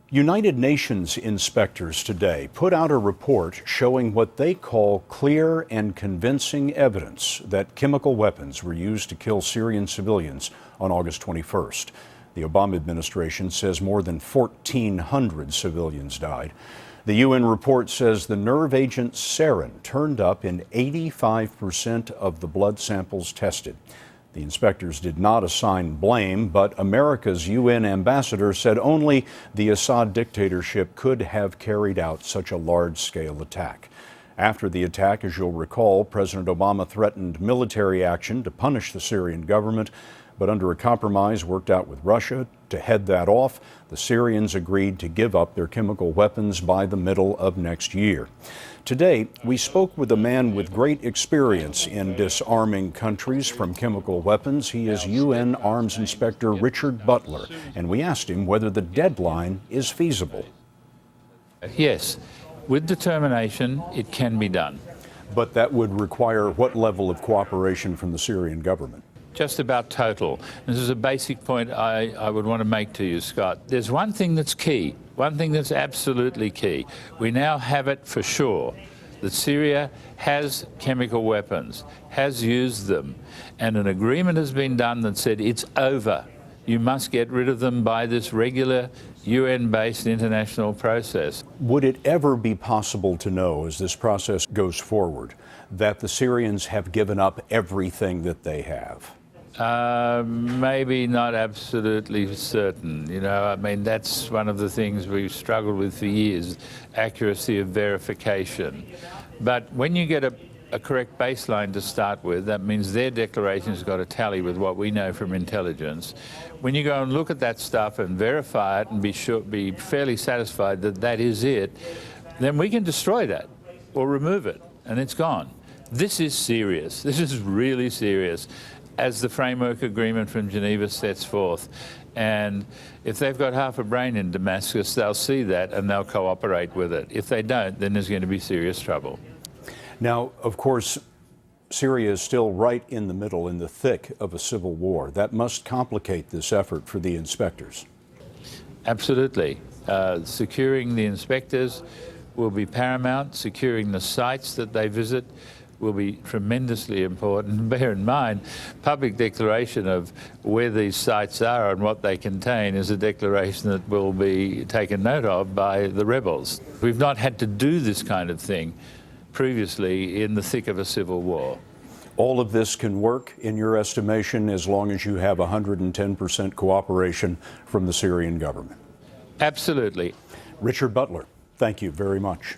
United Nations inspectors today put out a report showing what they call clear and convincing evidence that chemical weapons were used to kill Syrian civilians on August 21st. The Obama administration says more than 1,400 civilians died. The UN report says the nerve agent sarin turned up in 85% of the blood samples tested. The inspectors did not assign blame, but America's UN ambassador said only the Assad dictatorship could have carried out such a large-scale attack. After the attack, as you'll recall, President Obama threatened military action to punish the Syrian government, but under a compromise worked out with Russia to head that off, the Syrians agreed to give up their chemical weapons by the middle of next year. Today, we spoke with a man with great experience in disarming countries from chemical weapons. He is UN Arms Inspector Richard Butler, and we asked him whether the deadline is feasible. Yes, with determination, it can be done. But that would require what level of cooperation from the Syrian government? Just about total. This is a basic point I would want to make to you, Scott. There's one thing that's key, one thing that's absolutely key. We now have it for sure that Syria has chemical weapons, has used them, and an agreement has been done that said it's over. You must get rid of them by this regular UN-based international process. Would it ever be possible to know, as this process goes forward, that the Syrians have given up everything that they have? Maybe not absolutely certain. You know, I mean, that's one of the things we've struggled with for years, accuracy of verification. But when you get a correct baseline to start with, that means their declaration's got to tally with what we know from intelligence. When you go and look at that stuff and verify it and be fairly satisfied that that is it, then we can destroy that or remove it, and it's gone. This is serious. This is really serious, as the framework agreement from Geneva sets forth. And if they've got half a brain in Damascus, they'll see that and they'll cooperate with it. If they don't, then there's going to be serious trouble. Now, of course, Syria is still right in the middle, in the thick of a civil war. That must complicate this effort for the inspectors. Absolutely. Securing the inspectors will be paramount. Securing the sites that they visit will be tremendously important. Bear in mind, public declaration of where these sites are and what they contain is a declaration that will be taken note of by the rebels. We've not had to do this kind of thing previously in the thick of a civil war. All of this can work, in your estimation, as long as you have 110% cooperation from the Syrian government? Absolutely. Richard Butler, thank you very much.